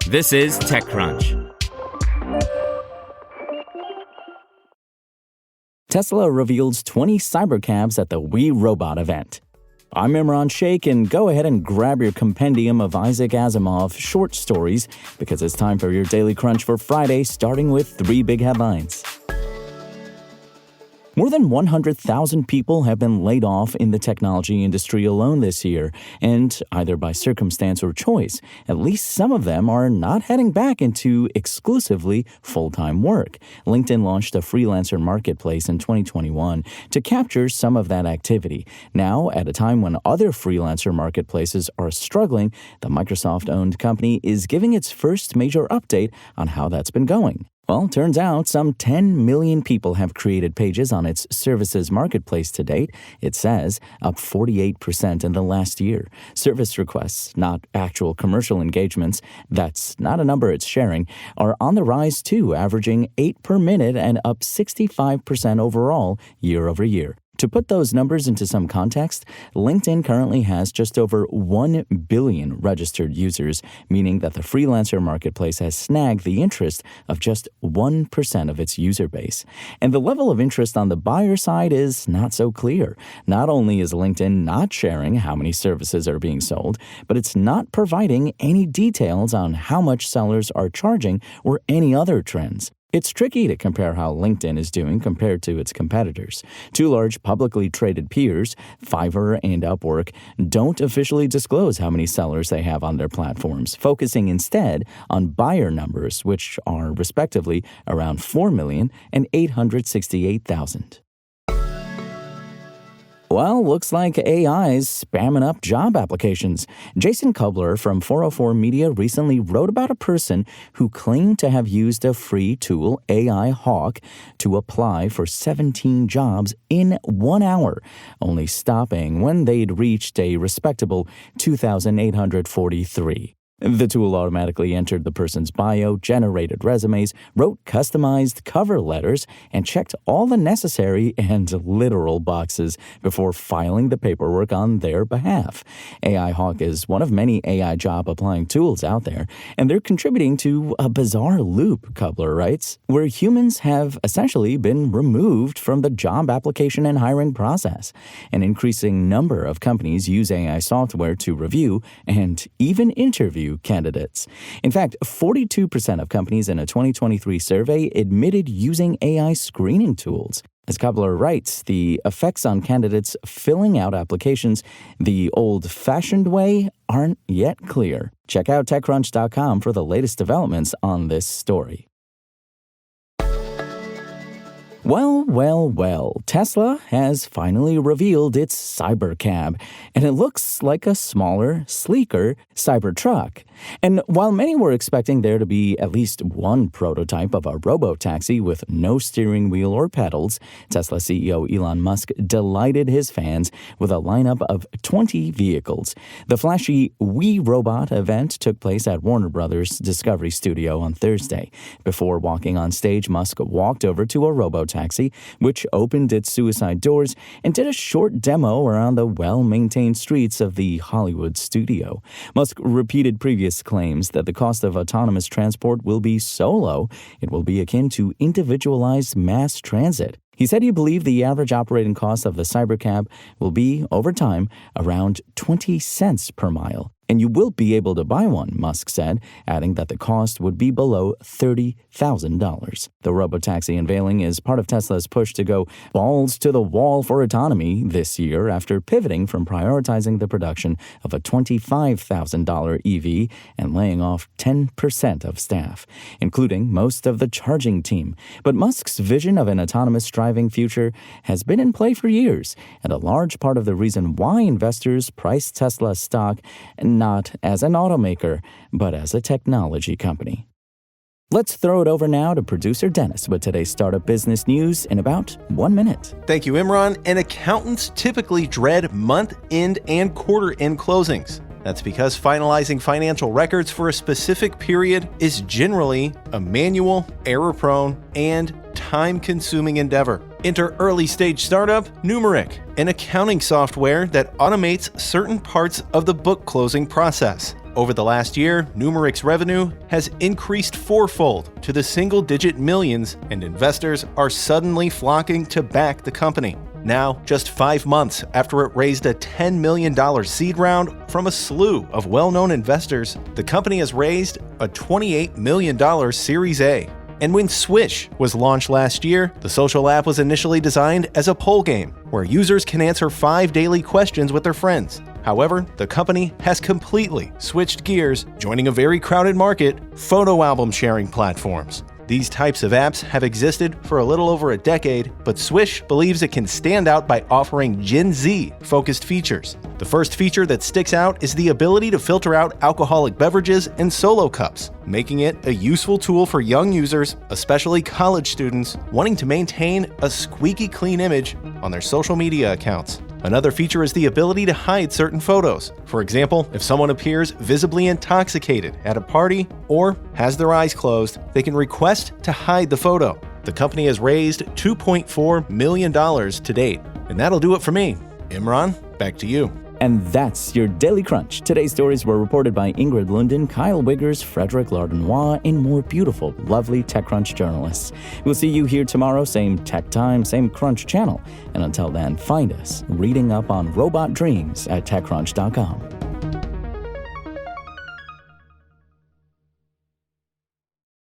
This is TechCrunch. Tesla reveals 20 Cybercabs at the We Robot event. I'm Imran Sheikh, and go ahead and grab your compendium of Isaac Asimov short stories because it's time for your Daily Crunch for Friday, starting with 3 big headlines. More than 100,000 people have been laid off in the technology industry alone this year, and either by circumstance or choice, at least some of them are not heading back into exclusively full-time work. LinkedIn launched a freelancer marketplace in 2021 to capture some of that activity. Now, at a time when other freelancer marketplaces are struggling, the Microsoft-owned company is giving its first major update on how that's been going. Well, turns out some 10 million people have created pages on its services marketplace to date, it says, up 48% in the last year. Service requests, not actual commercial engagements, that's not a number it's sharing, are on the rise too, averaging 8 per minute and up 65% overall year over year. To put those numbers into some context, LinkedIn currently has just over 1 billion registered users, meaning that the freelancer marketplace has snagged the interest of just 1% of its user base. And the level of interest on the buyer side is not so clear. Not only is LinkedIn not sharing how many services are being sold, but it's not providing any details on how much sellers are charging or any other trends. It's tricky to compare how LinkedIn is doing compared to its competitors. 2 large publicly traded peers, Fiverr and Upwork, don't officially disclose how many sellers they have on their platforms, focusing instead on buyer numbers, which are respectively around 4 million and 868,000. Well, looks like AI's spamming up job applications. Jason Kubler from 404 Media recently wrote about a person who claimed to have used a free tool, AI Hawk, to apply for 17 jobs in 1 hour, only stopping when they'd reached a respectable 2,843. The tool automatically entered the person's bio, generated resumes, wrote customized cover letters, and checked all the necessary and literal boxes before filing the paperwork on their behalf. AI Hawk is one of many AI job applying tools out there, and they're contributing to a bizarre loop, Kubler writes, where humans have essentially been removed from the job application and hiring process. An increasing number of companies use AI software to review and even interview candidates. In fact, 42% of companies in a 2023 survey admitted using AI screening tools. As Kubler writes, the effects on candidates filling out applications the old-fashioned way aren't yet clear. Check out TechCrunch.com for the latest developments on this story. Well, Tesla has finally revealed its Cybercab, and it looks like a smaller, sleeker Cybertruck. And while many were expecting there to be at least one prototype of a robotaxi with no steering wheel or pedals, Tesla CEO Elon Musk delighted his fans with a lineup of 20 vehicles. The flashy We Robot event took place at Warner Brothers Discovery Studio on Thursday. Before walking on stage, Musk walked over to a robotaxi, which opened its suicide doors and did a short demo around the well-maintained streets of the Hollywood studio. Musk repeated previous claims that the cost of autonomous transport will be so low, it will be akin to individualized mass transit. He said he believed the average operating cost of the Cybercab will be, over time, around 20 cents per mile. And you will be able to buy one, Musk said, adding that the cost would be below $30,000. The robotaxi unveiling is part of Tesla's push to go balls to the wall for autonomy this year after pivoting from prioritizing the production of a $25,000 EV and laying off 10% of staff, including most of the charging team. But Musk's vision of an autonomous driving future has been in play for years, and a large part of the reason why investors price Tesla stock not as an automaker, but as a technology company. Let's throw it over now to producer Dennis with today's startup business news in about 1 minute. Thank you, Imran. And accountants typically dread month-end and quarter-end closings. That's because finalizing financial records for a specific period is generally a manual, error-prone, and time-consuming endeavor. Enter early-stage startup Numeric, an accounting software that automates certain parts of the book closing process. Over the last year, Numeric's revenue has increased fourfold to the single-digit millions, and investors are suddenly flocking to back the company. Now, just 5 months after it raised a $10 million seed round from a slew of well-known investors, the company has raised a $28 million Series A. And when Swish was launched last year, the social app was initially designed as a poll game, where users can answer 5 daily questions with their friends. However, the company has completely switched gears, joining a very crowded market, photo album sharing platforms. These types of apps have existed for a little over a decade, but Swish believes it can stand out by offering Gen Z-focused features. The first feature that sticks out is the ability to filter out alcoholic beverages and solo cups, making it a useful tool for young users, especially college students, wanting to maintain a squeaky clean image on their social media accounts. Another feature is the ability to hide certain photos. For example, if someone appears visibly intoxicated at a party or has their eyes closed, they can request to hide the photo. The company has raised $2.4 million to date. And that'll do it for me. Imran, back to you. And that's your Daily Crunch. Today's stories were reported by Ingrid Lunden, Kyle Wiggers, Frederick Lardenois, and more beautiful, lovely TechCrunch journalists. We'll see you here tomorrow, same tech time, same Crunch channel. And until then, find us reading up on robot dreams at TechCrunch.com.